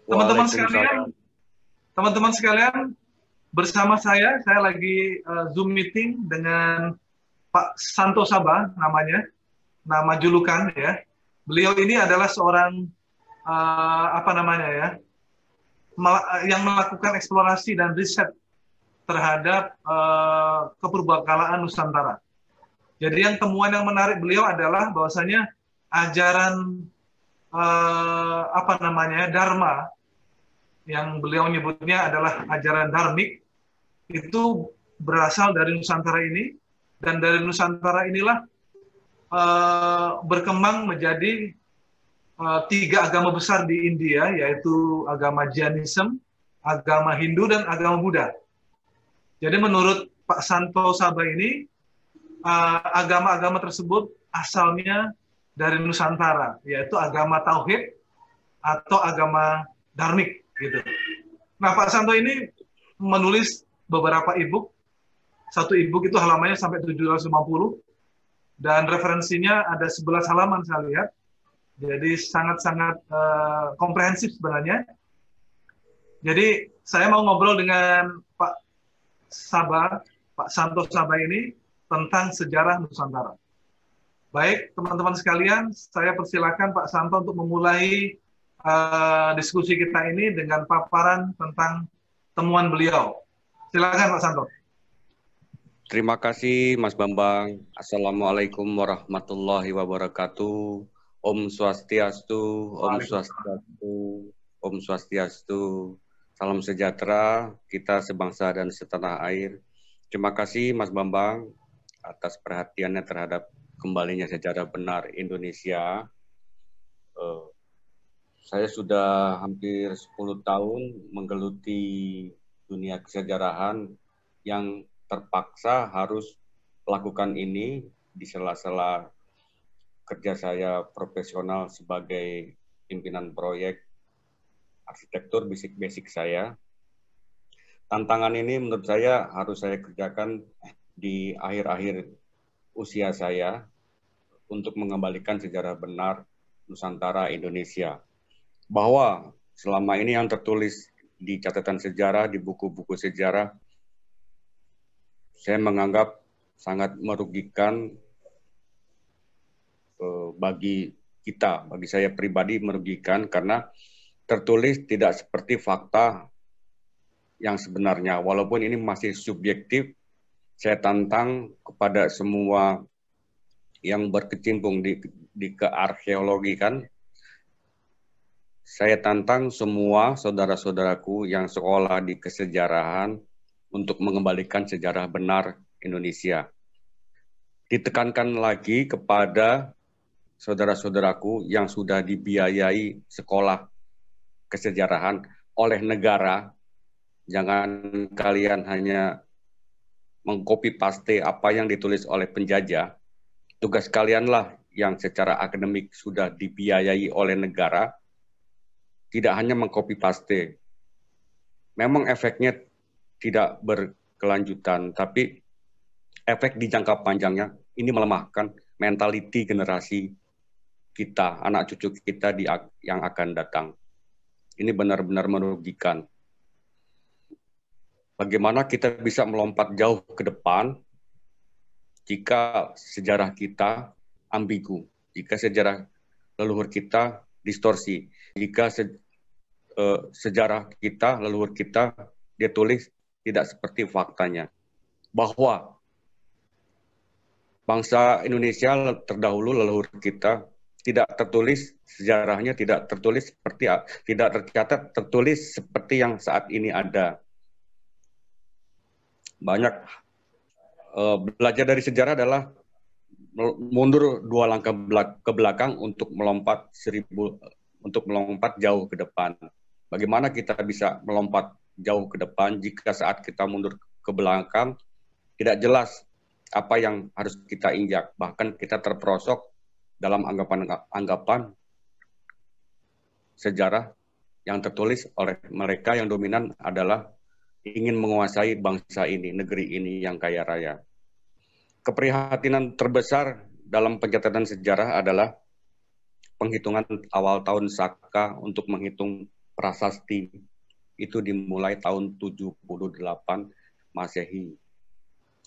Teman-teman Waalaikumsalam. sekalian, teman-teman sekalian, bersama saya lagi Zoom meeting dengan Pak Santo Sabah namanya, nama julukan ya. Beliau ini adalah seorang apa namanya ya, yang melakukan eksplorasi dan riset terhadap keperbakalaan Nusantara. Jadi yang temuan yang menarik beliau adalah bahwasanya ajaran apa namanya Dharma yang beliau nyebutnya adalah ajaran dharmik itu berasal dari Nusantara ini, dan dari Nusantara inilah berkembang menjadi tiga agama besar di India, yaitu agama Jainism, agama Hindu, dan agama Buddha. Jadi menurut Pak Santo Sabah ini, agama-agama tersebut asalnya dari Nusantara, yaitu agama Tauhid atau agama Dharmik. Gitu. Nah, Pak Santo ini menulis beberapa e-book. Satu e-book itu halamannya sampai 750, dan referensinya ada 11 halaman saya lihat. Jadi sangat-sangat komprehensif sebenarnya. Jadi saya mau ngobrol dengan Pak Sabah, Pak Santo Sabah ini tentang sejarah Nusantara. Baik, teman-teman sekalian, saya persilakan Pak Santo untuk memulai diskusi kita ini dengan paparan tentang temuan beliau. Silakan Pak Santo. Terima kasih Mas Bambang. Assalamualaikum warahmatullahi wabarakatuh. Om Swastiastu, Om Swastiastu, Om Swastiastu. Salam sejahtera kita sebangsa dan setanah air. Terima kasih Mas Bambang atas perhatiannya terhadap kembalinya sejarah benar Indonesia. Saya sudah hampir 10 tahun menggeluti dunia kesejarahan yang terpaksa harus lakukan ini di sela-sela kerja saya profesional sebagai pimpinan proyek arsitektur basic saya. Tantangan ini menurut saya harus saya kerjakan di akhir-akhir usia saya untuk mengembalikan sejarah benar Nusantara Indonesia. Bahwa selama ini yang tertulis di catatan sejarah, di buku-buku sejarah, saya menganggap sangat merugikan bagi kita, bagi saya pribadi merugikan karena tertulis tidak seperti fakta yang sebenarnya. Walaupun ini masih subjektif, saya tantang kepada semua yang berkecimpung di kearkeologikan. Saya tantang semua saudara-saudaraku yang sekolah di kesejarahan untuk mengembalikan sejarah benar Indonesia. Ditekankan lagi kepada saudara-saudaraku yang sudah dibiayai sekolah kesejarahan oleh negara. Jangan kalian hanya mengcopy paste apa yang ditulis oleh penjajah. Tugas kalianlah yang secara akademik sudah dibiayai oleh negara, tidak hanya mengcopy paste. Memang efeknya tidak berkelanjutan, tapi efek di jangka panjangnya ini melemahkan mentaliti generasi kita, anak cucu kita yang akan datang. Ini benar-benar merugikan. Bagaimana kita bisa melompat jauh ke depan jika sejarah kita ambigu, jika sejarah leluhur kita distorsi, jika sejarah kita, leluhur kita, dia tulis tidak seperti faktanya. Bahwa bangsa Indonesia terdahulu, leluhur kita, tidak tertulis sejarahnya, tidak tertulis seperti, tidak tercatat, tertulis seperti yang saat ini ada. Banyak belajar dari sejarah adalah mundur 2 langkah ke belakang untuk melompat jauh ke depan. Bagaimana kita bisa melompat jauh ke depan jika saat kita mundur ke belakang tidak jelas apa yang harus kita injak, bahkan kita terperosok dalam anggapan sejarah yang tertulis oleh mereka yang dominan adalah ingin menguasai bangsa ini, negeri ini yang kaya raya. Keprihatinan terbesar dalam pencatatan sejarah adalah penghitungan awal tahun Saka untuk menghitung prasasti itu dimulai tahun 78 Masehi.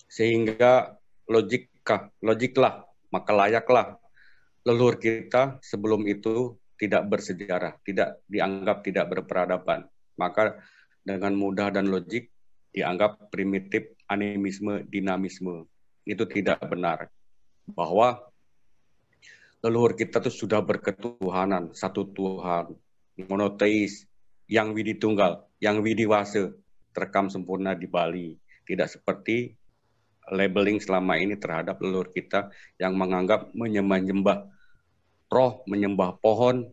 Sehingga logiklah, maka layaklah leluhur kita sebelum itu tidak bersejarah, tidak dianggap tidak berperadaban. Maka dengan mudah dan logik dianggap primitif, animisme, dinamisme. Itu tidak benar. Bahwa leluhur kita itu sudah berketuhanan, satu Tuhan, monoteis, yang widi tunggal, yang widiwase, terekam sempurna di Bali. Tidak seperti labeling selama ini terhadap leluhur kita yang menganggap menyembah roh, menyembah pohon,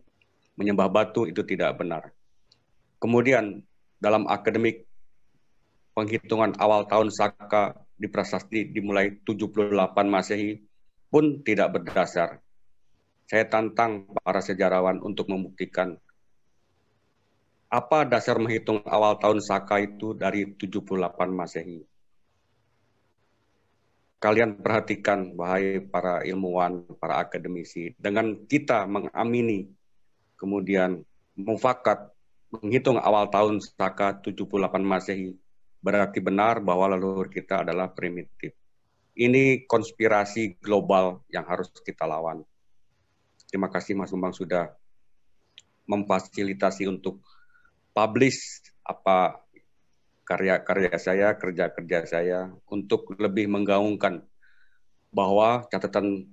menyembah batu, itu tidak benar. Kemudian dalam akademik penghitungan awal tahun Saka di prasasti dimulai 78 Masehi pun tidak berdasar. Saya tantang para sejarawan untuk membuktikan apa dasar menghitung awal tahun Saka itu dari 78 Masehi. Kalian perhatikan, wahai para ilmuwan, para akademisi, dengan kita mengamini, kemudian mufakat, menghitung awal tahun Saka 78 Masehi, berarti benar bahwa leluhur kita adalah primitif. Ini konspirasi global yang harus kita lawan. Terima kasih Mas Bambang sudah memfasilitasi untuk publish apa karya-karya saya, kerja-kerja saya, untuk lebih menggaungkan bahwa catatan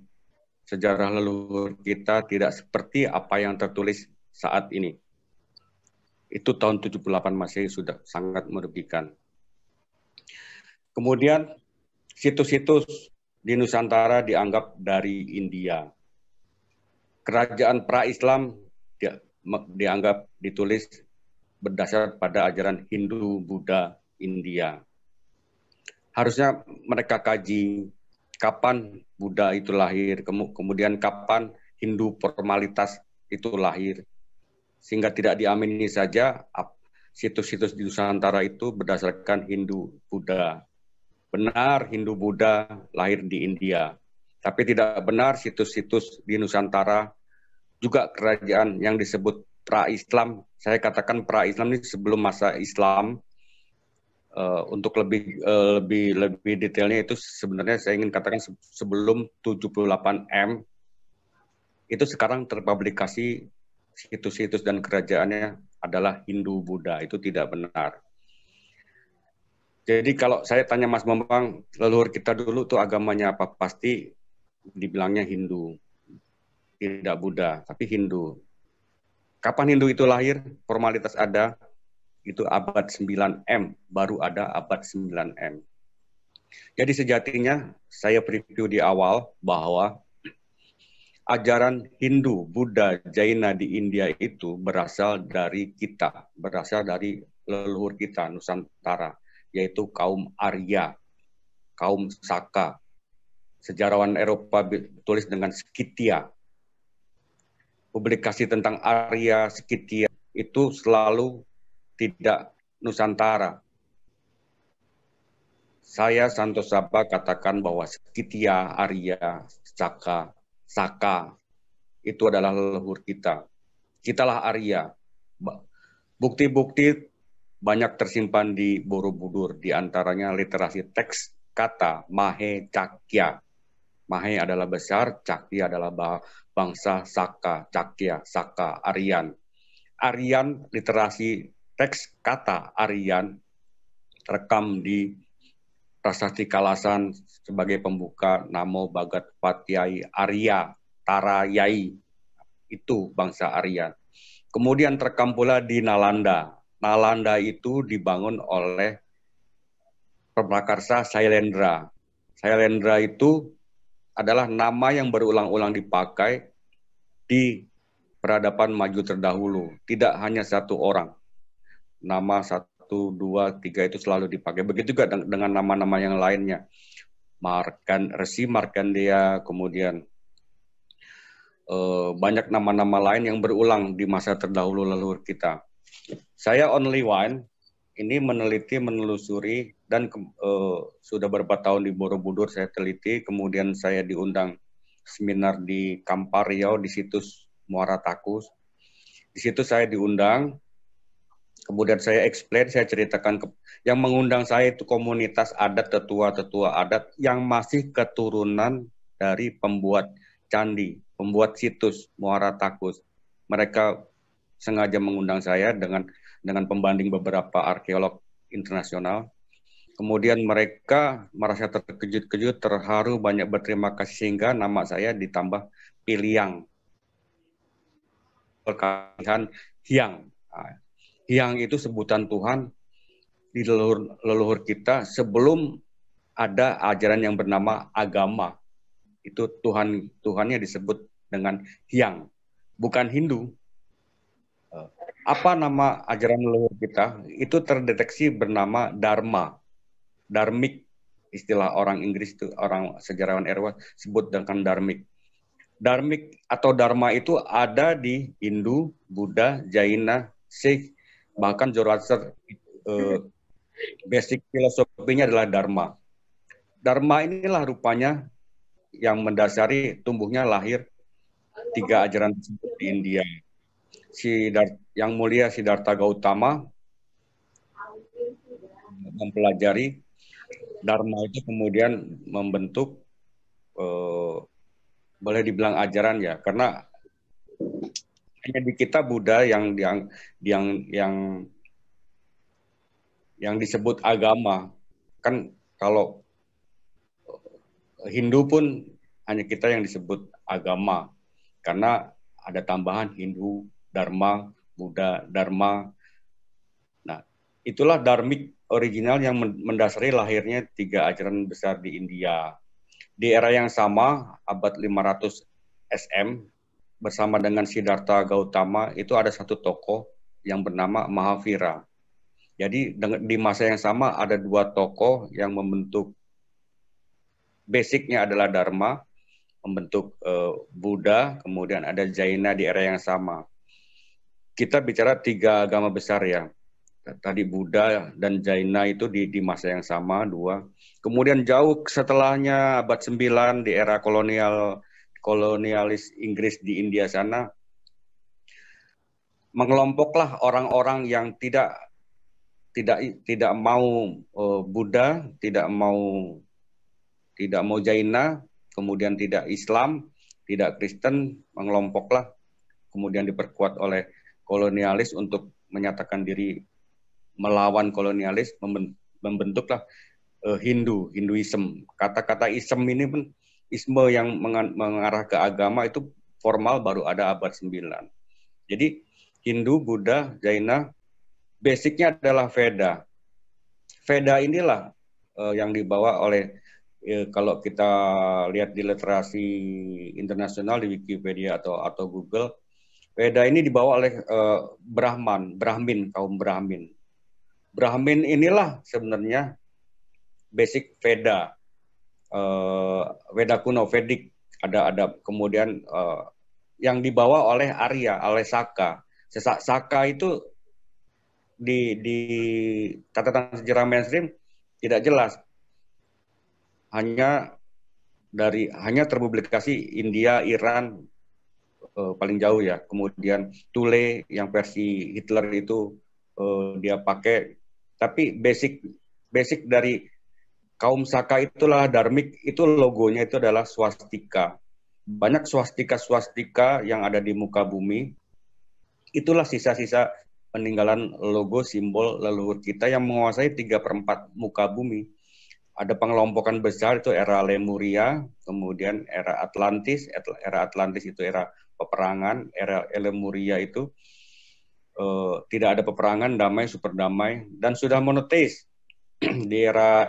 sejarah leluhur kita tidak seperti apa yang tertulis saat ini. Itu tahun 78 Masehi sudah sangat merugikan. Kemudian situs-situs di Nusantara dianggap dari India. Kerajaan pra-Islam dianggap ditulis berdasar pada ajaran Hindu, Buddha, India. Harusnya mereka kaji kapan Buddha itu lahir, kemudian kapan Hindu formalitas itu lahir. Sehingga tidak diamini saja situs-situs di Nusantara itu berdasarkan Hindu, Buddha. Benar Hindu, Buddha lahir di India. Tapi tidak benar situs-situs di Nusantara juga kerajaan yang disebut pra-Islam. Saya katakan pra-Islam ini sebelum masa Islam. Untuk lebih detailnya itu sebenarnya saya ingin katakan sebelum 78 M itu sekarang terpublikasi situs-situs dan kerajaannya adalah Hindu, Buddha. Itu tidak benar. Jadi kalau saya tanya Mas Bambang, leluhur kita dulu tuh agamanya apa? Pasti dibilangnya Hindu. Tidak Buddha, tapi Hindu. Kapan Hindu itu lahir? Formalitas ada, itu abad 9M, baru ada abad 9M. Jadi sejatinya saya preview di awal bahwa ajaran Hindu, Buddha, Jaina di India itu berasal dari kita, berasal dari leluhur kita, Nusantara, yaitu kaum Arya, kaum Saka. Sejarawan Eropa tulis dengan Scythia. Publikasi tentang Arya, Scythia itu selalu tidak Nusantara. Saya Santo Saba katakan bahwa Scythia, Arya, Saka itu adalah leluhur kita. Kitalah Arya. Bukti-bukti banyak tersimpan di Borobudur, di antaranya literasi teks kata Mahe Cakya. Mahe adalah besar, Cakya adalah bangsa Saka, Cakya, Saka, Aryan. Aryan, literasi teks kata Aryan terekam di Prasasti Kalasan sebagai pembuka Namo Bhagat Patyai Arya Tara Yai. Itu bangsa Aryan. Kemudian terekam pula di Nalanda. Nalanda itu dibangun oleh Prabhakarsa Sailendra. Sailendra itu adalah nama yang berulang-ulang dipakai di peradaban maju terdahulu. Tidak hanya satu orang. Nama 1, 2, 3 itu selalu dipakai. Begitu juga dengan nama-nama yang lainnya. Resi Markandeya, kemudian banyak nama-nama lain yang berulang di masa terdahulu leluhur kita. Saya only one, ini menelusuri, dan sudah beberapa tahun di Borobudur saya teliti, kemudian saya diundang seminar di Kampar Riau di situs Muara Takus. Di situ saya diundang Kemudian saya explain, saya ceritakan yang mengundang saya itu komunitas adat, tetua-tetua adat yang masih keturunan dari pembuat candi, pembuat situs Muara Takus. Mereka sengaja mengundang saya dengan pembanding beberapa arkeolog internasional. Kemudian mereka merasa terkejut-kejut, terharu, banyak berterima kasih sehingga nama saya ditambah Piliang. Perkalihan Hyang. Hyang itu sebutan Tuhan di leluhur kita sebelum ada ajaran yang bernama agama. Itu Tuhannya disebut dengan Hyang, bukan Hindu. Apa nama ajaran leluhur kita? Itu terdeteksi bernama Dharma. Dharmik, istilah orang Inggris itu, orang sejarawan Eropa sebut dengan Dharmik. Dharmik atau Dharma itu ada di Hindu, Buddha, Jaina, Sikh, bahkan Zoroaster. Basic filosofinya adalah Dharma. Dharma inilah rupanya yang mendasari tumbuhnya lahir 3 ajaran tersebut di India. Yang mulia Siddhartha Gautama mempelajari Dharma itu, kemudian membentuk boleh dibilang ajaran ya, karena hanya di kita Buddha yang disebut agama. Kan kalau Hindu pun hanya kita yang disebut agama, karena ada tambahan Hindu, Dharma, Buddha, Dharma. Nah, itulah Dharmik original yang mendasari lahirnya 3 ajaran besar di India. Di era yang sama, abad 500 SM, bersama dengan Siddhartha Gautama, itu ada satu tokoh yang bernama Mahavira. Jadi di masa yang sama ada 2 tokoh yang membentuk, basicnya adalah Dharma, membentuk Buddha, kemudian ada Jaina di era yang sama. Kita bicara 3 agama besar ya. Tadi Buddha dan Jaina itu di masa yang sama, 2. Kemudian jauh setelahnya abad 9 di era kolonialis Inggris di India sana, mengelompoklah orang-orang yang tidak mau Buddha, tidak mau Jaina, kemudian tidak Islam, tidak Kristen, mengelompoklah, kemudian diperkuat oleh kolonialis untuk menyatakan diri melawan kolonialis, membentuklah Hinduism. Kata-kata ism ini pun, isme yang mengarah ke agama itu formal baru ada abad 9. Jadi Hindu, Buddha, Jaina, basicnya adalah Veda. Veda inilah yang dibawa oleh, kalau kita lihat di literasi internasional di Wikipedia atau Google, Veda ini dibawa oleh Brahmin, kaum Brahmin. Brahmin inilah sebenarnya basic Veda, Veda kuno, Vedik. Ada kemudian yang dibawa oleh Arya, oleh Saka. Saka itu di catatan sejarah mainstream tidak jelas. Hanya terpublikasi India, Iran paling jauh ya. Kemudian Thule yang versi Hitler itu dia pakai. Tapi basic dari kaum Saka itulah Dharmik, itu logonya itu adalah swastika. Banyak swastika yang ada di muka bumi. Itulah sisa-sisa peninggalan logo simbol leluhur kita yang menguasai 3/4 muka bumi. Ada pengelompokan besar, itu era Lemuria, kemudian era Atlantis. Era Atlantis itu era peperangan, era Lemuria itu tidak ada peperangan, damai, super damai, dan sudah monoteis. Di era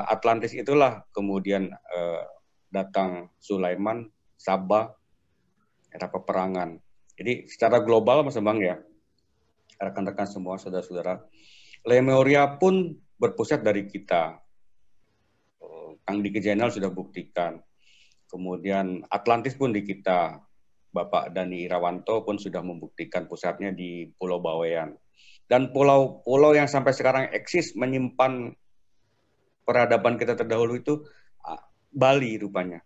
Atlantis itulah kemudian datang Sulaiman, Sabah, era peperangan. Jadi secara global Mas Bang ya, rekan-rekan semua, saudara-saudara, Lemuria pun berpusat dari kita. Kang Diki Zainal sudah buktikan. Kemudian Atlantis pun di kita. Bapak Dani Irawanto pun sudah membuktikan pusatnya di Pulau Bawean. Dan pulau-pulau yang sampai sekarang eksis menyimpan peradaban kita terdahulu itu Bali rupanya.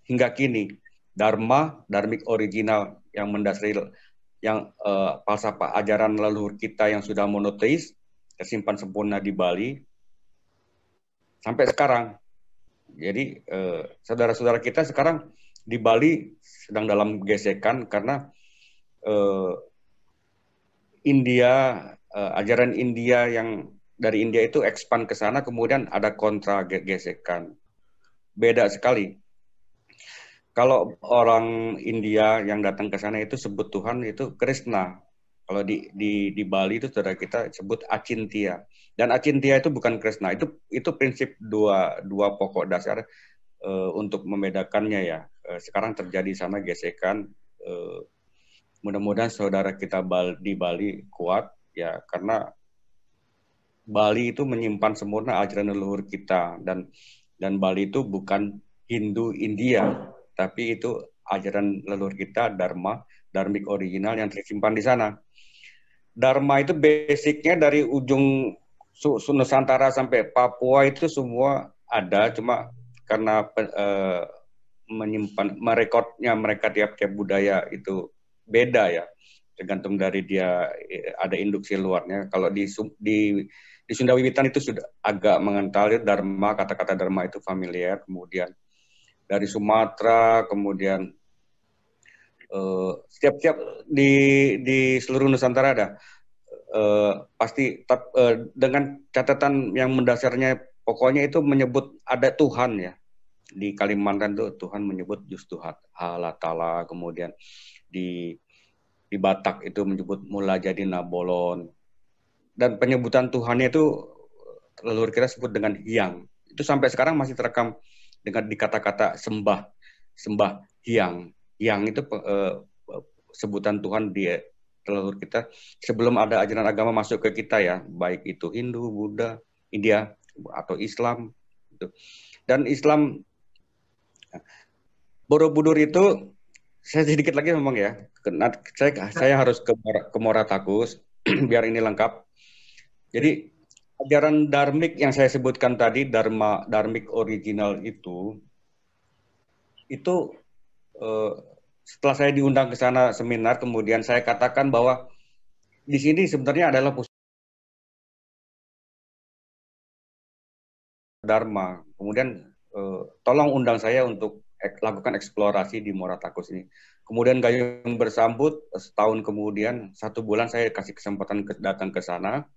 Hingga kini, Dharmik original yang mendasari yang falsafah ajaran leluhur kita yang sudah monoteis tersimpan sempurna di Bali sampai sekarang. Jadi saudara-saudara kita sekarang di Bali sedang dalam gesekan karena ajaran India yang dari India itu expand ke sana, kemudian ada kontra gesekan. Beda sekali. Kalau orang India yang datang ke sana itu sebut Tuhan itu Krishna. Kalau di Bali itu saudara kita sebut Acintya. Dan Acintya itu bukan Krishna. Itu prinsip dua pokok dasar untuk membedakannya ya. Sekarang terjadi sama gesekan. Mudah-mudahan saudara kita di Bali kuat ya, karena Bali itu menyimpan sempurna ajaran leluhur kita, dan Bali itu bukan Hindu India, tapi itu ajaran leluhur kita, Dharmik original yang tersimpan di sana. Dharma itu basicnya dari ujung Nusantara sampai Papua itu semua ada, cuma karena merekodnya mereka tiap-tiap budaya itu beda ya, tergantung dari dia ada induksi luarnya. Kalau di Sunda Wiwitan itu sudah agak mengental Dharma, kata-kata Dharma itu familiar. Kemudian dari Sumatera, kemudian setiap di seluruh Nusantara ada. Pasti dengan catatan yang mendasarnya pokoknya itu menyebut ada Tuhan ya. Di Kalimantan tuh Tuhan menyebut Justu Allah Ta'ala, kemudian di Batak itu menyebut Mula Jadi Nabolon, dan penyebutan Tuhannya itu leluhur kita sebut dengan Hyang. Itu sampai sekarang masih terekam dengan di kata-kata sembah Hyang. Hyang itu sebutan Tuhan di leluhur kita sebelum ada ajaran agama masuk ke kita ya, baik itu Hindu, Buddha, India atau Islam gitu. Dan Islam Borobudur itu, saya sedikit lagi ngomong ya, saya harus ke Moratakus biar ini lengkap. Jadi ajaran Dharmik yang saya sebutkan tadi, Dharmik original itu setelah saya diundang ke sana seminar, kemudian saya katakan bahwa di sini sebenarnya adalah pusat Dharma. Kemudian tolong undang saya untuk lakukan eksplorasi di Moratakus ini. Kemudian Gayung bersambut, setahun kemudian, 1 bulan saya kasih kesempatan datang ke sana.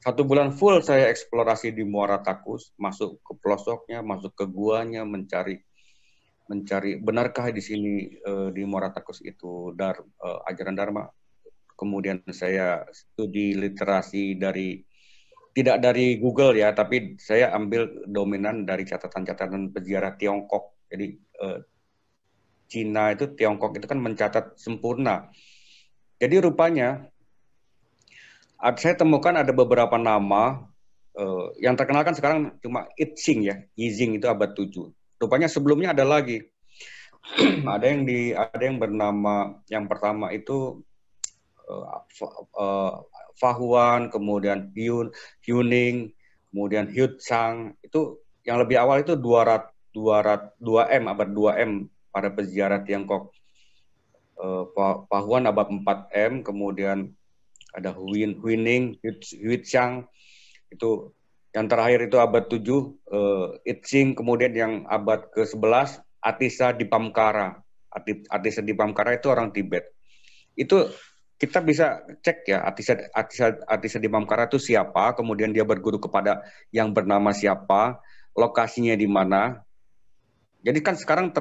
1 bulan full saya eksplorasi di Moratakus, masuk ke pelosoknya, masuk ke guanya, mencari benarkah di sini di Moratakus itu ajaran Dharma. Kemudian saya studi literasi tidak dari Google ya, tapi saya ambil dominan dari catatan-catatan peziarah Tiongkok. Jadi Cina itu, Tiongkok itu kan mencatat sempurna. Jadi rupanya saya temukan ada beberapa nama yang terkenal kan sekarang cuma I Ching ya, Yizing itu abad 7. Rupanya sebelumnya ada lagi. ada yang bernama, yang pertama itu Fahuan, kemudian Huning, kemudian Hyutsang. Itu yang lebih awal itu 2M, abad 2M pada peziarah Tiongkok. Pahuan abad 4M, kemudian ada Huining, Hyutsang, itu yang terakhir itu abad 7, Itsing, kemudian yang abad ke-11, Atisa Dipamkara. Atisa Dipamkara itu orang Tibet. Itu kita bisa cek ya, Atisa Dipamkara itu siapa, kemudian dia berguru kepada yang bernama siapa, lokasinya di mana. Jadi kan sekarang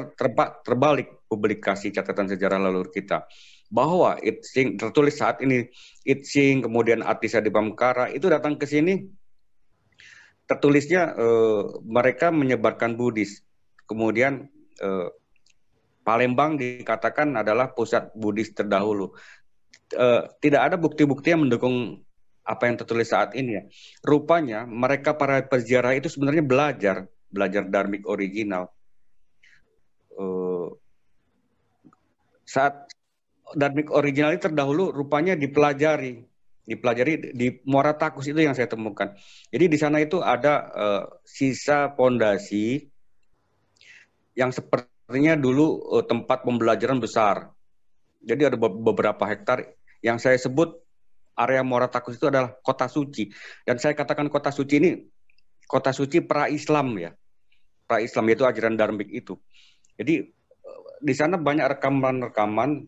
terbalik publikasi catatan sejarah leluhur kita, bahwa Itsing tertulis saat ini, Itsing kemudian Atisa Dipamkara itu datang ke sini, tertulisnya mereka menyebarkan Buddhis. Kemudian Palembang dikatakan adalah pusat Buddhis terdahulu. Tidak ada bukti-bukti yang mendukung apa yang tertulis saat ini ya. Rupanya mereka para peziarah itu sebenarnya belajar Dharmik original. Saat Dharmik original itu terdahulu rupanya dipelajari di Moratakus itu yang saya temukan. Jadi di sana itu ada sisa pondasi yang sepertinya dulu tempat pembelajaran besar. Jadi ada beberapa hektar yang saya sebut area Muara Takus itu adalah kota suci. Dan saya katakan kota suci ini kota suci pra-Islam ya. Pra-Islam yaitu ajaran Dharmik itu. Jadi di sana banyak rekaman-rekaman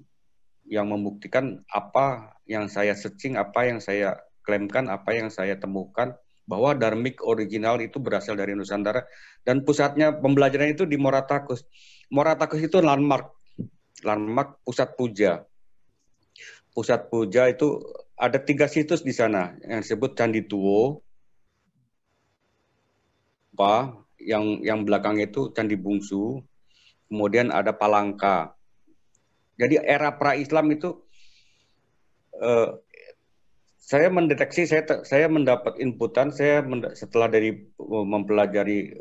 yang membuktikan apa yang saya searching, apa yang saya klaimkan, apa yang saya temukan, bahwa Dharmik original itu berasal dari Nusantara dan pusatnya pembelajaran itu di Muara Takus. Muara Takus itu landmark pusat puja. Pusat puja itu ada 3 situs di sana yang disebut Candi Tuwo, yang belakang itu Candi Bungsu, kemudian ada Palangka. Jadi era pra-Islam itu saya mendeteksi, saya mendapat inputan, setelah dari mempelajari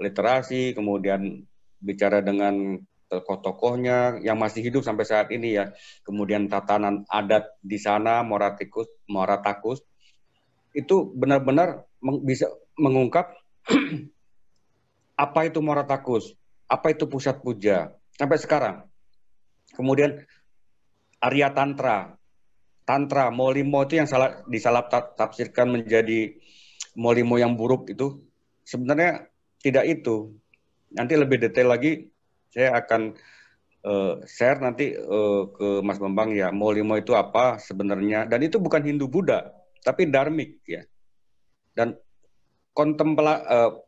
literasi, kemudian bicara dengan tokoh-tokohnya yang masih hidup sampai saat ini ya, kemudian tatanan adat di sana Muara Takus itu benar-benar bisa mengungkap apa itu Muara Takus, apa itu pusat puja sampai sekarang. Kemudian Arya Tantra, Molimo itu yang disalah tafsirkan menjadi Molimo yang buruk itu sebenarnya tidak itu. Nanti lebih detail lagi saya akan share nanti ke Mas Bambang ya, Molimo itu apa sebenarnya, dan itu bukan Hindu Buddha tapi Dharmik ya. Dan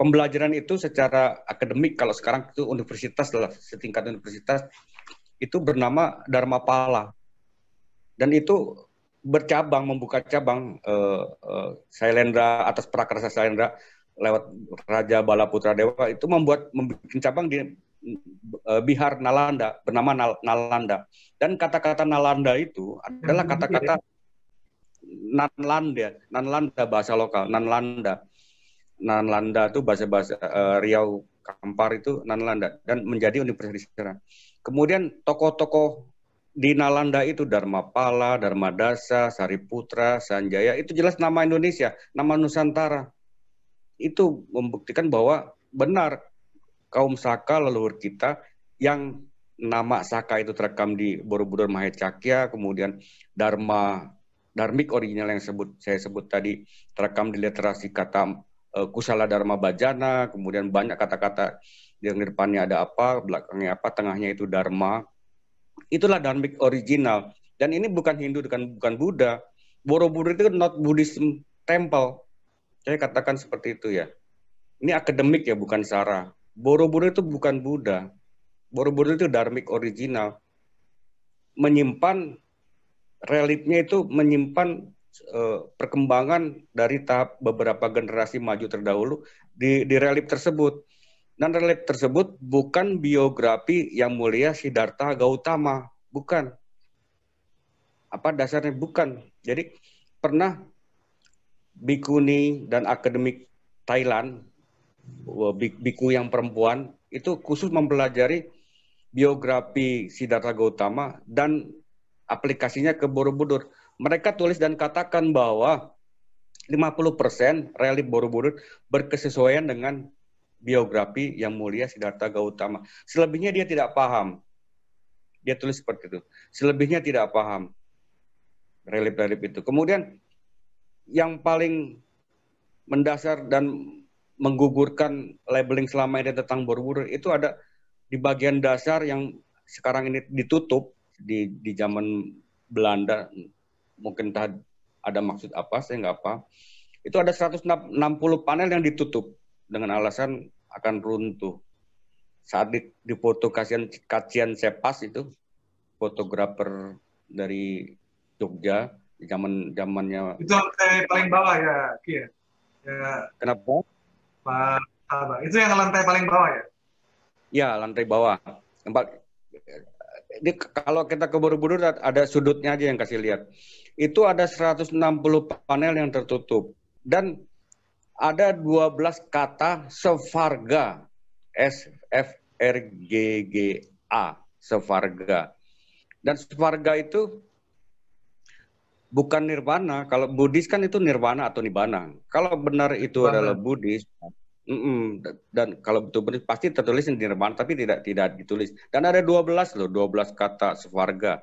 pembelajaran itu secara akademik kalau sekarang itu universitas lah, setingkat universitas itu bernama Dharmapala. Dan itu bercabang, membuka cabang Sailendra, atas prakarsa Sailendra lewat Raja Balaputra Dewa itu membuat cabang di Bihar Nalanda, bernama Nalanda. Dan kata-kata Nalanda itu adalah kata-kata Nanlanda bahasa lokal, Nanlanda itu bahasa Riau Kampar itu Nanlanda, dan menjadi universitas di sana. Kemudian tokoh-tokoh di Nalanda itu Dharmapala, Dharmadasa, Sariputra, Sanjaya, itu jelas nama Indonesia, nama Nusantara. Itu membuktikan bahwa benar kaum Saka leluhur kita yang nama Saka itu terekam di Borobudur Mahecakya, kemudian Dharmik original yang saya sebut tadi terekam di literasi kata Kusala Dharma Bajana, kemudian banyak kata-kata yang di depannya ada apa, belakangnya apa, tengahnya itu Dharma. Itulah Dharmik original. Dan ini bukan Hindu, bukan Buddha. Borobudur itu not Buddhism temple. Saya katakan seperti itu ya. Ini akademik ya, bukan sara. Borobudur itu bukan Buddha. Borobudur itu Dharmik original. Menyimpan reliefnya itu menyimpan perkembangan dari tahap beberapa generasi maju terdahulu di relief tersebut. Dan relief tersebut bukan biografi Yang Mulia Siddhartha Gautama, bukan. Apa dasarnya? Bukan. Jadi pernah bikuni dan akademik Thailand, biku yang perempuan, itu khusus mempelajari biografi Siddhartha Gautama dan aplikasinya ke Borobudur. Mereka tulis dan katakan bahwa 50% relief Borobudur berkesesuaian dengan biografi Yang Mulia Siddhartha Gautama. Selebihnya dia tidak paham. Dia tulis seperti itu. Selebihnya tidak paham relief-relief itu. Kemudian yang paling mendasar dan menggugurkan labeling selama ini tentang Borobudur itu ada di bagian dasar yang sekarang ini ditutup di zaman Belanda. Mungkin ada maksud apa, saya nggak apa. Itu ada 160 panel yang ditutup dengan alasan akan runtuh. Saat dipoto Kacian Sepas itu, fotografer dari Jogja di zamannya. Itu lantai paling bawah ya, Ki ya. Kenapa? Pak Abah. Itu yang lantai paling bawah ya? Ya, lantai bawah. Kalau kita ke Borobudur ada sudutnya aja yang kasih lihat. Itu ada 160 panel yang tertutup. Dan ada 12 kata Sevarga, SFRGGA, Sevarga. Dan Sevarga itu bukan nirvana. Kalau Buddhis kan itu nirvana atau nibbana. Kalau benar itu adalah Buddhis, dan kalau betul-betul pasti tertulis nirvana, tapi tidak ditulis. Dan ada 12 kata Sevarga.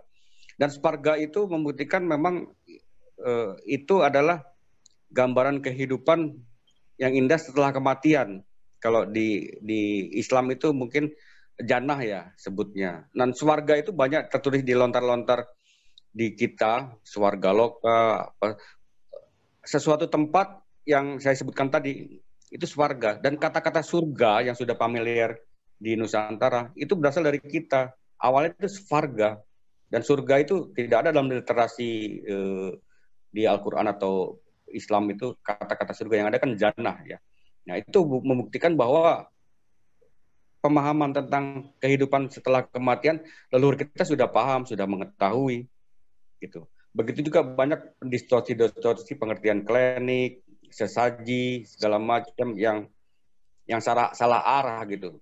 Dan Svarga itu membuktikan memang itu adalah gambaran kehidupan yang indah setelah kematian. Kalau di Islam itu mungkin jannah ya sebutnya. Dan swarga itu banyak tertulis di lontar-lontar di kita, swarga loka, sesuatu tempat yang saya sebutkan tadi itu swarga. Dan kata-kata surga yang sudah familiar di Nusantara itu berasal dari kita. Awalnya itu swarga. Dan surga itu tidak ada dalam literasi di Al-Quran atau Islam itu kata-kata surga, yang ada kan jannah ya. Nah itu membuktikan bahwa pemahaman tentang kehidupan setelah kematian leluhur kita sudah paham, sudah mengetahui gitu. Begitu juga banyak distorsi-distorsi pengertian klinik, sesaji, segala macam yang salah arah gitu.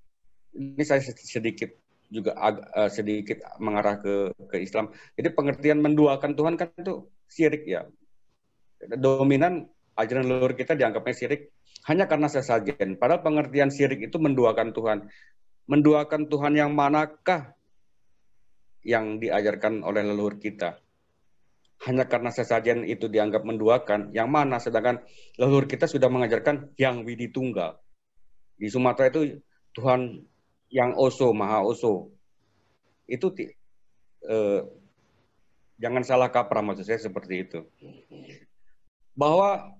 Ini saya sedikit juga sedikit mengarah ke Islam. Jadi pengertian menduakan Tuhan kan itu syirik ya. Dominan ajaran leluhur kita dianggapnya syirik hanya karena sesajen. Padahal pengertian syirik itu menduakan Tuhan. Menduakan Tuhan yang manakah yang diajarkan oleh leluhur kita? Hanya karena sesajen itu dianggap menduakan, yang mana sedangkan leluhur kita sudah mengajarkan yang Widi Tunggal. Di Sumatera itu Tuhan yang Oso, Maha Oso. Itu jangan salah kaprah, maksud saya seperti itu. Bahwa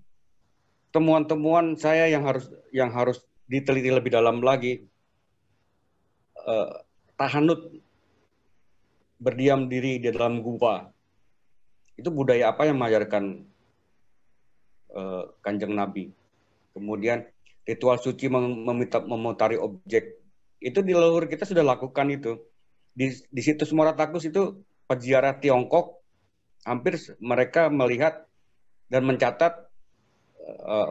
temuan-temuan saya yang harus diteliti lebih dalam lagi, tahanut, berdiam diri di dalam gua, itu budaya apa yang mengajarkan Kanjeng Nabi. Kemudian ritual suci memutari objek, itu di leluhur kita sudah lakukan itu. Di situs Moratagus itu peziarah Tiongkok hampir mereka melihat dan mencatat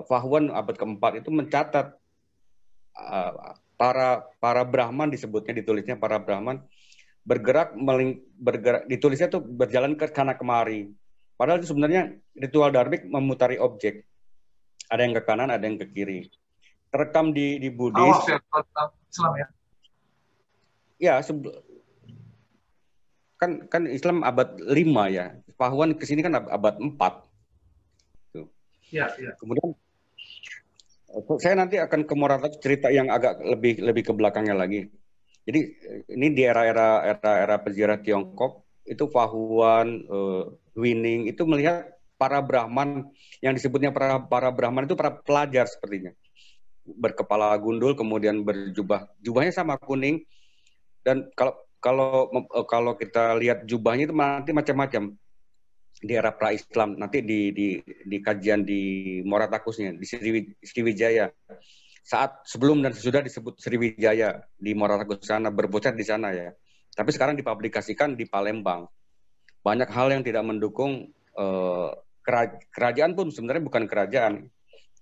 Fahuan abad keempat itu mencatat para Brahman, disebutnya, ditulisnya para Brahman bergerak ditulisnya tuh berjalan ke sana kemari. Padahal itu sebenarnya ritual dharmik memutari objek. Ada yang ke kanan, ada yang ke kiri. Terekam di Buddhis. Tawaf ya, Islam ya. Ya, kan Islam abad 5 ya. Pahuan ke sini kan abad 4. Tuh. Ya, ya. Kemudian saya nanti akan ke Moratagus cerita yang agak lebih ke belakangnya lagi. Jadi ini di era peziarah Tiongkok itu Fahuan, Winning itu melihat para Brahman yang disebutnya para Brahman itu para pelajar sepertinya, berkepala gundul, kemudian jubahnya sama kuning, dan kalau kita lihat jubahnya itu nanti macam-macam di era pra-Islam, nanti di kajian di Moratagusnya di Sriwijaya. Saat sebelum dan sesudah disebut Sriwijaya di Moratagus sana, berpusat di sana ya. Tapi sekarang dipublikasikan di Palembang. Banyak hal yang tidak mendukung kerajaan pun sebenarnya bukan kerajaan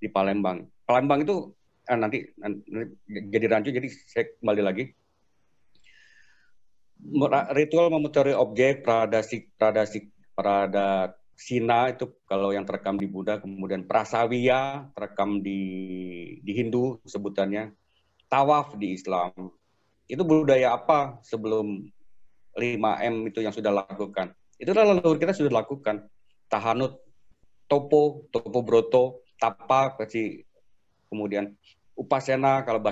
di Palembang. Palembang itu nanti jadi rancu, jadi saya kembali lagi. Ritual memutari objek, Prada Sina itu kalau yang terekam di Buddha, kemudian Prasawiya terekam di Hindu sebutannya, tawaf di Islam. Itu budaya apa sebelum 5M itu yang sudah lakukan? Itulah leluhur kita sudah lakukan. Tahanut, topo broto, tapa, kemudian upasena kalau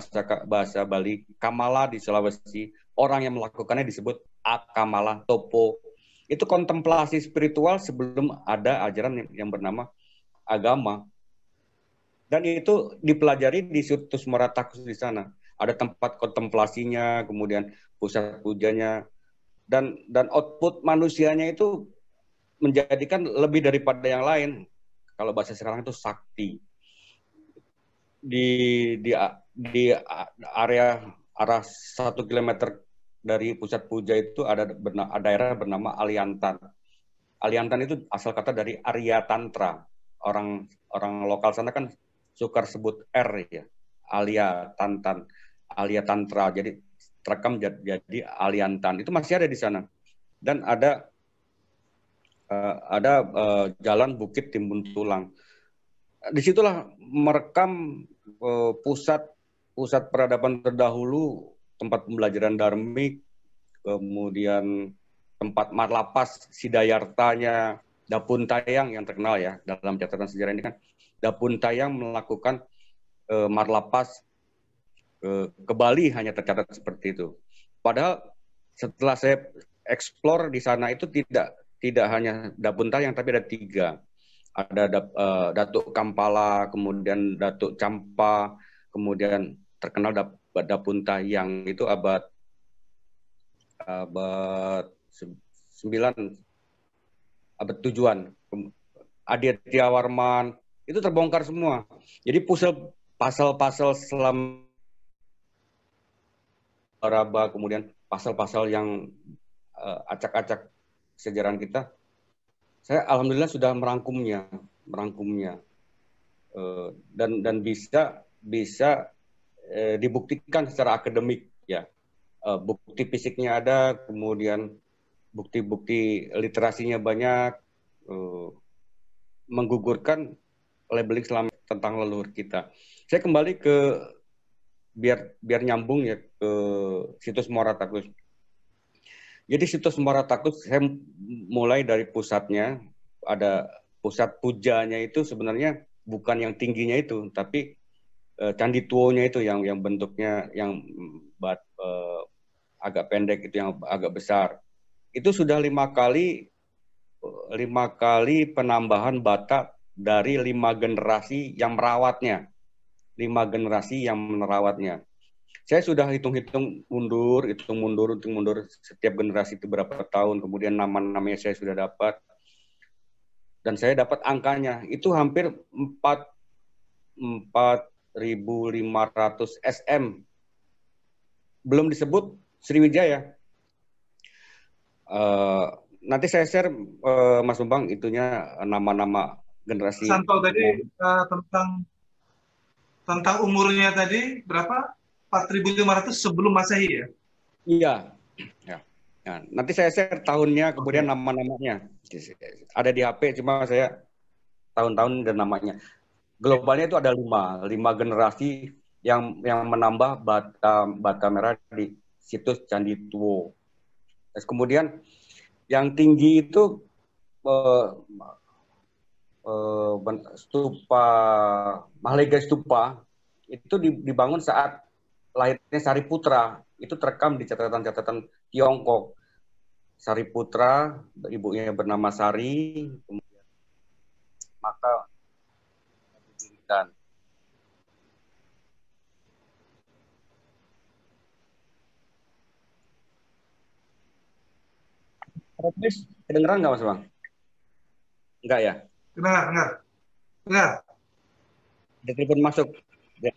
bahasa Bali, kamala di Sulawesi, orang yang melakukannya disebut akamala, topo. Itu kontemplasi spiritual sebelum ada ajaran yang bernama agama. Dan itu dipelajari di situs Moratagus di sana. Ada tempat kontemplasinya, kemudian pusat pujanya, dan output manusianya itu menjadikan lebih daripada yang lain. Kalau bahasa sekarang itu sakti. Di area arah 1 kilometer dari pusat puja itu ada daerah bernama Aliantan. Aliantan itu asal kata dari Arya Tantra. Orang lokal sana kan suka sebut R ya. Alia Tantra. Jadi terekam jadi Aliantan. Itu masih ada di sana. Dan ada jalan Bukit Timbun Tulang. Disitulah merekam pusat peradaban terdahulu, tempat pembelajaran dharmik, kemudian tempat Marlapas Sidayartanya Dapuntayang yang terkenal ya dalam catatan sejarah ini kan. Dapuntayang melakukan Marlapas ke Bali hanya tercatat seperti itu. Padahal setelah saya eksplor di sana itu tidak hanya Dapuntayang tapi ada 3. Ada Datuk Kampala, kemudian Datuk Campa, kemudian terkenal Dapuntayang itu abad 9, abad 7-an. Aditya Warman itu terbongkar semua. Jadi pasal-pasal Selam Raba, kemudian pasal-pasal yang acak-acak sejarah kita, saya alhamdulillah sudah merangkumnya dan bisa dibuktikan secara akademik ya. Bukti fisiknya ada, kemudian bukti-bukti literasinya banyak, menggugurkan labeling selama tentang leluhur kita. Saya kembali ke biar nyambung ya ke situs Muara Takus. Jadi situs Muara Takus saya mulai dari pusatnya, ada pusat pujanya itu sebenarnya bukan yang tingginya itu, tapi Candi Tuonya itu yang bentuknya yang agak pendek itu, yang agak besar. Itu sudah 5 kali penambahan bata dari 5 generasi yang merawatnya. 5 generasi yang merawatnya. Saya sudah hitung-hitung mundur setiap generasi itu berapa tahun, kemudian nama-namanya saya sudah dapat. Dan saya dapat angkanya, itu hampir 4.500 SM. Belum disebut Sriwijaya. Nanti saya share, Mas Bambang, itunya nama-nama generasi. Santo tadi tentang umurnya tadi berapa? 4.500 sebelum Masehi ya? Iya. Ya. Nah, nanti saya share tahunnya, kemudian nama-namanya. Ada di HP, cuma saya tahun-tahun dan namanya. Globalnya itu ada 5 generasi yang menambah bata merah di situs Candi Tuo. Terus kemudian yang tinggi itu stupa Mahlega Stupa itu dibangun saat lahirnya Sariputra. Itu terekam di catatan-catatan Tiongkok. Sariputra, ibunya bernama Sari, kemudian maka didirikan. Kedengeran nggak Mas Bang? Enggak ya? Dengar. Ada telepon masuk. Ya.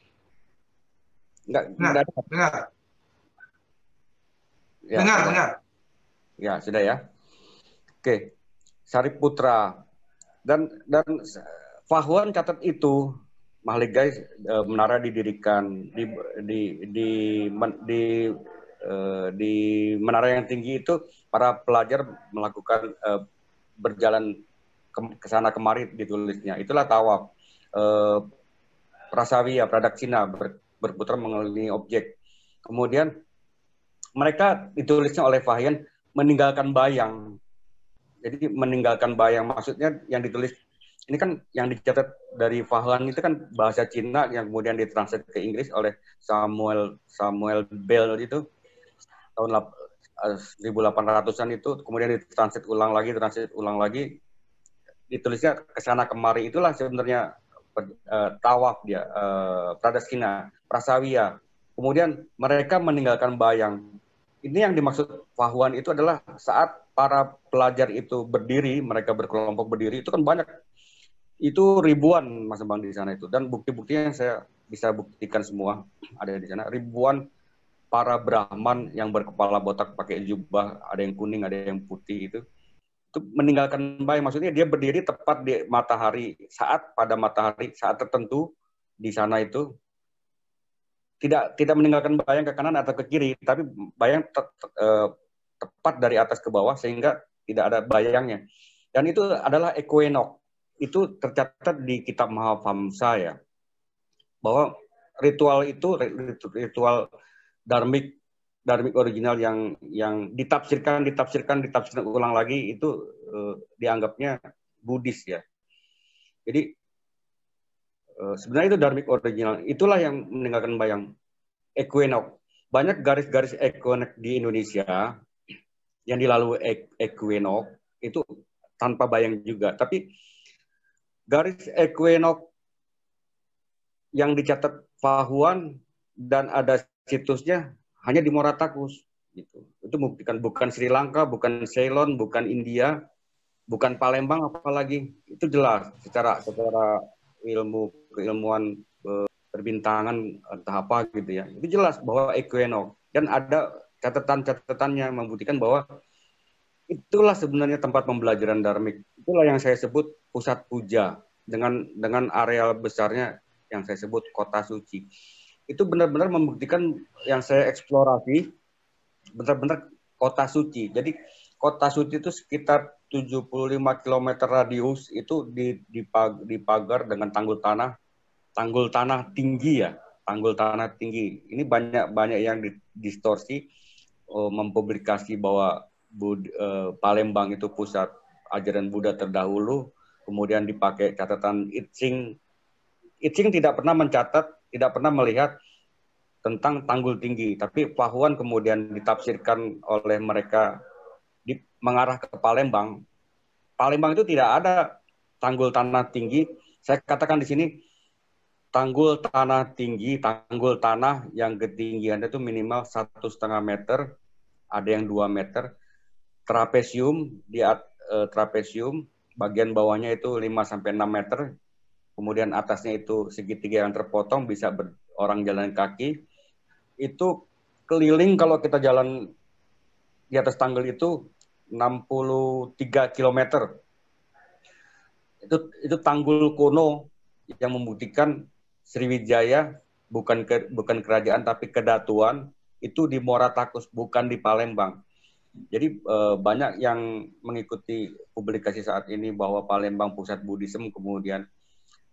Enggak ada. Dengar. Ya, dengar. Ya, sudah ya. Oke. Sariputra. Dan Fahuan catat itu, Mahligai menara didirikan di menara yang tinggi itu, para pelajar melakukan berjalan ke sana kemari ditulisnya. Itulah tawaf. Prasawiya, Pradaksina, berputar mengelilingi objek. Kemudian mereka ditulisnya oleh Fahian meninggalkan bayang. Jadi meninggalkan bayang, maksudnya yang ditulis ini kan yang dicatat dari Fahian itu kan bahasa Cina yang kemudian ditranslate ke Inggris oleh Samuel Bell itu tahun 1800-an itu, kemudian ditranslate ulang lagi, ditulisnya kesana kemari. Itulah sebenarnya tawaf dia, Pradaksina, Prasawiya. Kemudian mereka meninggalkan bayang. Ini yang dimaksud Fahuan itu adalah saat para pelajar itu berdiri, mereka berkelompok berdiri, itu kan banyak. Itu ribuan, Mas Bang, di sana itu. Dan bukti-buktinya saya bisa buktikan semua ada di sana. Ribuan para Brahman yang berkepala botak pakai jubah, ada yang kuning, ada yang putih itu meninggalkan bayang. Maksudnya dia berdiri tepat di matahari, pada matahari saat tertentu di sana itu tidak meninggalkan bayang ke kanan atau ke kiri, tapi bayang tepat dari atas ke bawah sehingga tidak ada bayangnya. Dan itu adalah equinox. Itu tercatat di kitab Mahavamsa ya, bahwa ritual itu ritual dharmik Dharmic original yang ditafsirkan ulang lagi itu dianggapnya Buddhis ya. Jadi sebenarnya itu Dharmic original. Itulah yang meninggalkan bayang. Equinox. Banyak garis-garis equinox di Indonesia yang dilalui equinox itu tanpa bayang juga. Tapi garis equinox yang dicatat Pahuan dan ada situsnya hanya di Muara Takus. Gitu. Itu membuktikan bukan Sri Lanka, bukan Ceylon, bukan India, bukan Palembang, apalagi itu jelas secara keilmuan perbintangan entah apa gitu ya. Itu jelas bahwa equinox dan ada catatan-catatannya membuktikan bahwa itulah sebenarnya tempat pembelajaran dharmik. Itulah yang saya sebut pusat puja dengan areal besarnya yang saya sebut kota suci. Itu benar-benar membuktikan yang saya eksplorasi benar-benar kota suci. Jadi kota suci itu sekitar 75 km radius itu dipagar dengan tanggul tanah tinggi ya, tanggul tanah tinggi. Ini banyak yang distorsi mempublikasi bahwa Palembang itu pusat ajaran Buddha terdahulu, kemudian dipakai catatan I Ching. I Ching tidak pernah mencatat, tidak pernah melihat tentang tanggul tinggi, tapi Pahuan kemudian ditafsirkan oleh mereka mengarah ke Palembang. Palembang itu tidak ada tanggul tanah tinggi. Saya katakan di sini tanggul tanah tinggi, tanggul tanah yang ketinggiannya itu minimal 1,5 meter, ada yang 2 meter. Trapesium trapesium bagian bawahnya itu 5-6 meter, kemudian atasnya itu segitiga yang terpotong bisa orang jalan kaki. Itu keliling kalau kita jalan di atas tanggul itu 63 km. Itu tanggul kuno yang membuktikan Sriwijaya bukan kerajaan tapi kedatuan itu di Muara Takus, bukan di Palembang. Jadi banyak yang mengikuti publikasi saat ini bahwa Palembang pusat Buddhisme, kemudian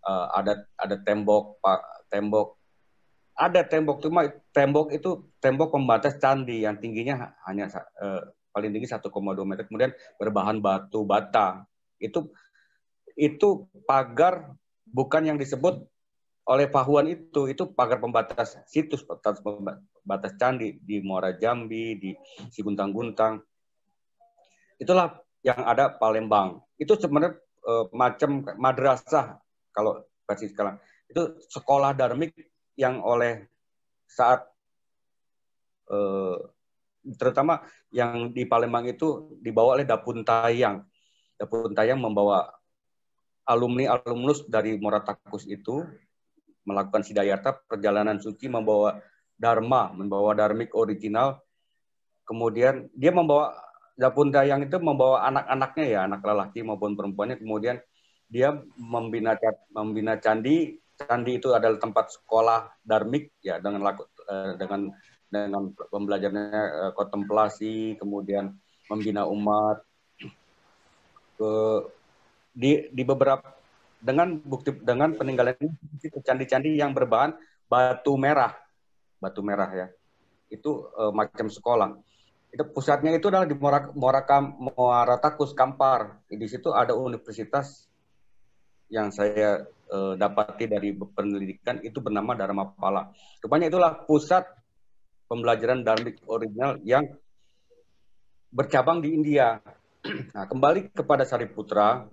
ada tembok cuma tembok itu tembok pembatas candi yang tingginya hanya paling tinggi 1,2 meter, kemudian berbahan batu bata. Itu pagar bukan yang disebut oleh Pahuan, itu pagar pembatas situs, batas candi di Muara Jambi, di Siguntang-Guntang. Itulah yang ada Palembang. Itu sebenarnya macam madrasah kalau versi sekarang. Itu sekolah dharmik yang oleh saat terutama yang di Palembang itu dibawa oleh Dapun Tayang. Dapun Tayang membawa alumnus dari Muara Takus itu melakukan sidayata perjalanan suci, membawa dharmik original. Kemudian dia Dapun Tayang itu membawa anak-anaknya ya, anak lelaki maupun perempuannya. Kemudian dia membina candi. Candi itu adalah tempat sekolah dharmik ya, dengan pembelajarannya kontemplasi, kemudian membina umat. Di beberapa dengan peninggalan candi-candi yang berbahan batu merah ya, itu macam sekolah. Itu pusatnya itu adalah di Muara Takus Kampar. Di situ ada universitas yang saya dapati dari penelitikan, itu bernama Dharmapala. Rupanya itulah pusat pembelajaran dharmik original yang bercabang di India. Nah, kembali kepada Sariputra,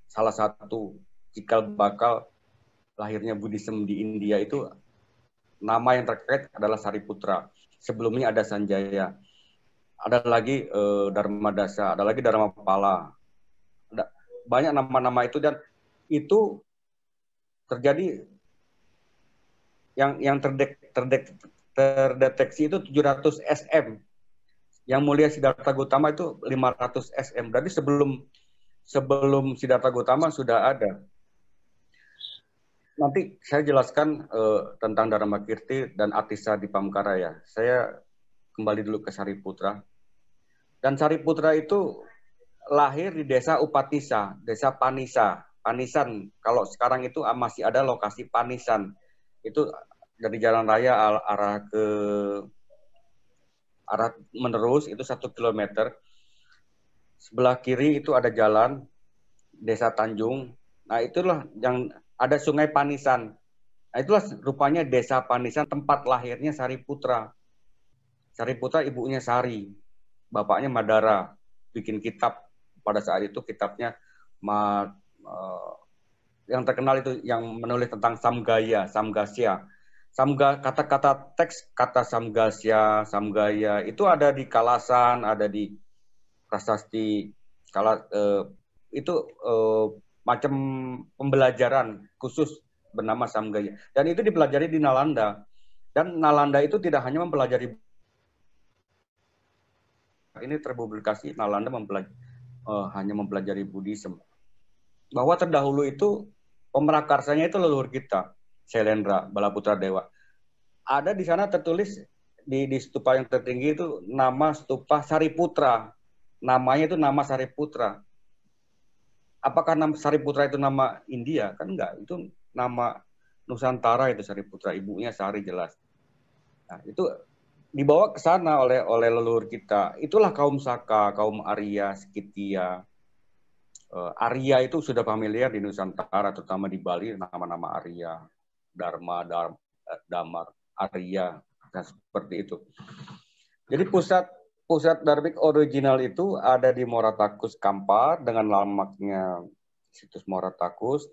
salah satu cikal bakal lahirnya Buddhisme di India itu nama yang terkait adalah Sariputra. Sebelumnya ada Sanjaya, ada lagi Dharmadasa, ada lagi Dharmapala. Banyak nama-nama itu, dan itu terjadi yang terdeteksi itu 700 SM. Yang mulia Siddhartha Gautama itu 500 SM. Berarti sebelum Siddhartha Gautama sudah ada. Nanti saya jelaskan tentang Dharmakirti dan Atisa di Pamkara ya. Saya kembali dulu ke Sariputra. Dan Sariputra itu lahir di desa Upatisa, desa Panisan. Kalau sekarang itu masih ada lokasi Panisan. Itu dari jalan raya arah ke arah menerus itu 1 kilometer. Sebelah kiri itu ada jalan Desa Tanjung. Nah, itulah yang ada Sungai Panisan. Nah, itulah rupanya Desa Panisan, tempat lahirnya Sariputra. Sariputra ibunya Sari, bapaknya Madara. Bikin kitab pada saat itu, kitabnya yang terkenal itu yang menulis tentang Samgaya, Samgasya. Kata-kata teks kata Samgasya, Samgaya itu ada di Kalasan, ada di prasasti itu macam pembelajaran khusus bernama Samgaya, dan itu dipelajari di Nalanda. Dan Nalanda itu tidak hanya mempelajari, ini terpublikasi, Nalanda hanya mempelajari Buddhisme. Bahwa terdahulu itu pemerakarsanya itu leluhur kita, Syailendra Balaputra Dewa. Ada di sana tertulis di stupa yang tertinggi itu nama stupa Sariputra. Namanya itu nama Sariputra. Apakah nama Sariputra itu nama India? Kan enggak, itu nama Nusantara itu Sariputra, ibunya Sari jelas. Nah, itu dibawa ke sana oleh leluhur kita. Itulah kaum Saka, kaum Arya, Skitya. Arya itu sudah familiar di Nusantara, terutama di Bali, nama-nama Arya, Dharma, Damar, Arya, dan seperti itu. Jadi pusat Dharmik original itu ada di Moratakus Kampar, dengan landmarknya situs Moratakus.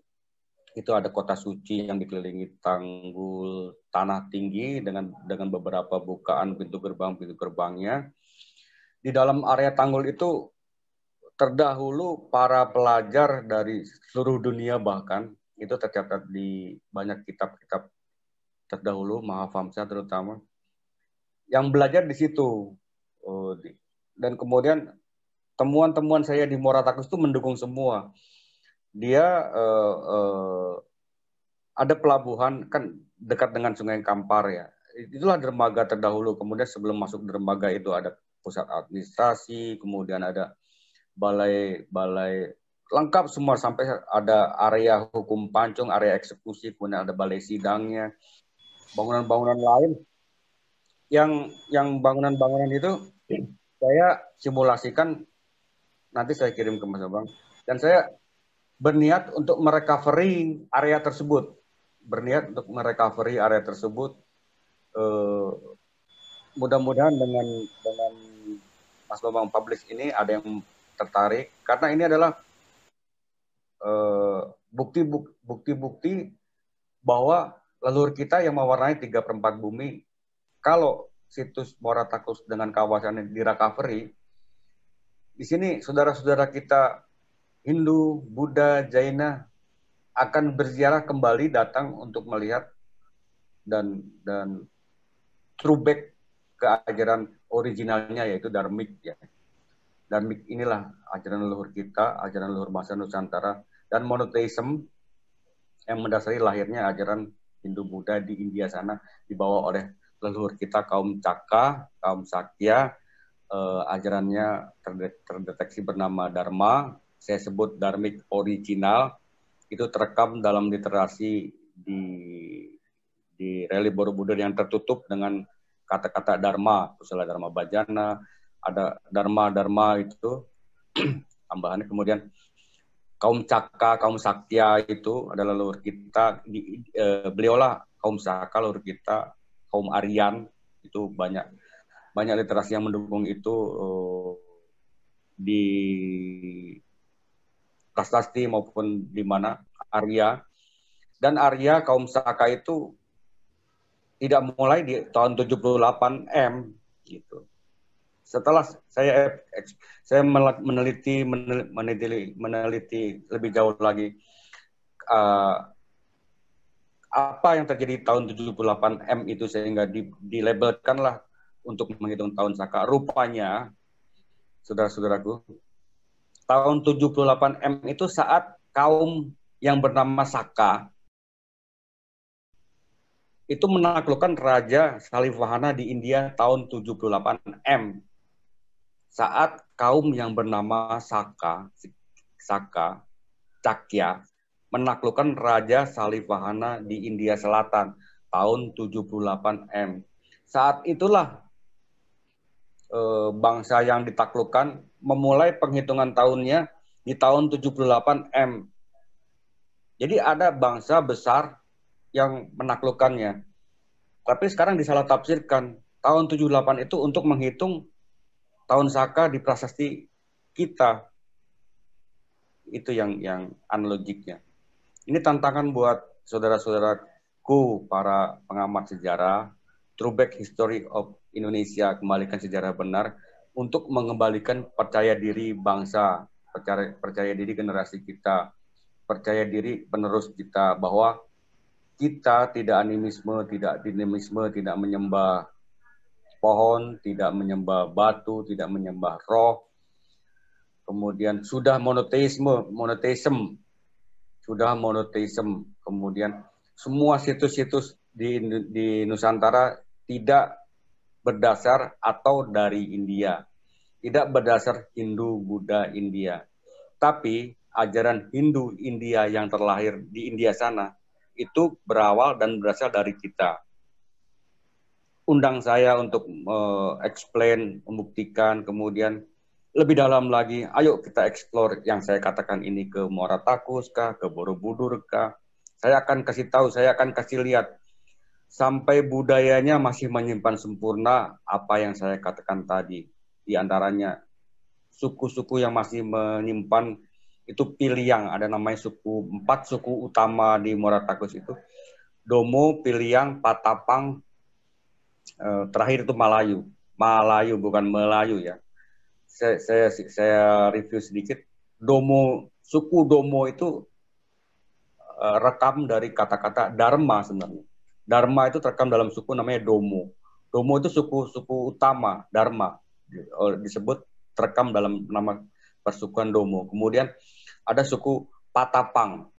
Itu ada kota suci yang dikelilingi tanggul tanah tinggi dengan beberapa bukaan pintu gerbangnya. Di dalam area tanggul itu terdahulu para pelajar dari seluruh dunia, bahkan itu tercatat di banyak kitab-kitab terdahulu, Mahavamsa terutama, yang belajar di situ. Dan kemudian temuan-temuan saya di Moratakus itu mendukung semua. Dia ada pelabuhan kan dekat dengan Sungai Kampar ya. Itulah dermaga terdahulu. Kemudian sebelum masuk dermaga itu ada pusat administrasi, kemudian ada balai lengkap semua, sampai ada area hukum pancung, area eksekusi, kemudian ada balai sidangnya. Bangunan-bangunan lain yang bangunan-bangunan itu saya simulasikan, nanti saya kirim ke Mas Abang, dan saya berniat untuk merecovery area tersebut. Mudah-mudahan dengan Mas Bambang Publish ini ada yang tertarik, karena ini adalah bukti-bukti bahwa leluhur kita yang mewarnai 3/4 bumi. Kalau situs Moratakus dengan kawasannya di recovery, di sini saudara-saudara kita Hindu, Buddha, Jaina akan berziarah kembali, datang untuk melihat dan throwback ke ajaran originalnya, yaitu Dharmik ya. Dharmik inilah ajaran leluhur kita, ajaran leluhur bangsa Nusantara, dan monotheism yang mendasari lahirnya ajaran Hindu Buddha di India sana, dibawa oleh leluhur kita kaum Caka, kaum Sakya. Ajarannya terdeteksi bernama Dharma. Saya sebut Dharmik original. Itu terekam dalam literasi di Reli Borobudur yang tertutup dengan kata-kata Dharma, Kusala Dharma Bhajana, ada Dharma itu tambahannya. Kemudian kaum Caka, kaum Sakya itu adalah leluhur kita. Beliaulah kaum Saka, leluhur kita, kaum Aryan. Itu banyak literasi yang mendukung itu di prasasti maupun di mana Arya. Dan Arya kaum Saka itu tidak mulai di tahun 78 M gitu. Setelah saya meneliti lebih jauh lagi apa yang terjadi tahun 78 M itu, sehingga dilabelkanlah untuk menghitung tahun Saka. Rupanya, saudara-saudaraku, tahun 78 M itu saat kaum yang bernama Saka itu menaklukkan Raja Salivahana di India tahun 78 M. Saat kaum yang bernama Saka, Cakya, menaklukkan Raja Salivahana di India Selatan tahun 78 M. Saat itulah bangsa yang ditaklukkan memulai penghitungan tahunnya di tahun 78 M. Jadi ada bangsa besar yang menaklukkannya. Tapi sekarang disalah tafsirkan. Tahun 78 itu untuk menghitung tahun Saka di prasasti kita. Itu yang analogiknya. Ini tantangan buat saudara-saudaraku, para pengamat sejarah, Throwback History of Indonesia, kembalikan sejarah benar, untuk mengembalikan percaya diri bangsa, percaya diri generasi kita, percaya diri penerus kita, bahwa kita tidak animisme, tidak dinamisme, tidak menyembah pohon, tidak menyembah batu, tidak menyembah roh, kemudian sudah monoteisme, kemudian semua situs-situs di Nusantara tidak berdasar atau dari India, tidak berdasar Hindu, Buddha, India. Tapi ajaran Hindu India yang terlahir di India sana itu berawal dan berasal dari kita. Undang saya untuk explain, membuktikan, kemudian lebih dalam lagi, ayo kita explore yang saya katakan ini ke Muara Takus kah, ke Borobudur kah. Saya akan kasih tahu, saya akan kasih lihat sampai budayanya masih menyimpan sempurna apa yang saya katakan tadi. Di antaranya suku-suku yang masih menyimpan itu Piliang, ada namanya suku, 4 suku utama di Muara Takus itu. Domo, Piliang, Patapang, terakhir itu Malayu. Malayu bukan Melayu ya. Saya review sedikit. Suku Domo itu rekam dari kata-kata Dharma sebenarnya. Dharma itu terekam dalam suku namanya Domo. Domo itu suku utama, Dharma disebut terekam dalam nama persukuan Domo. Kemudian ada suku Patapang.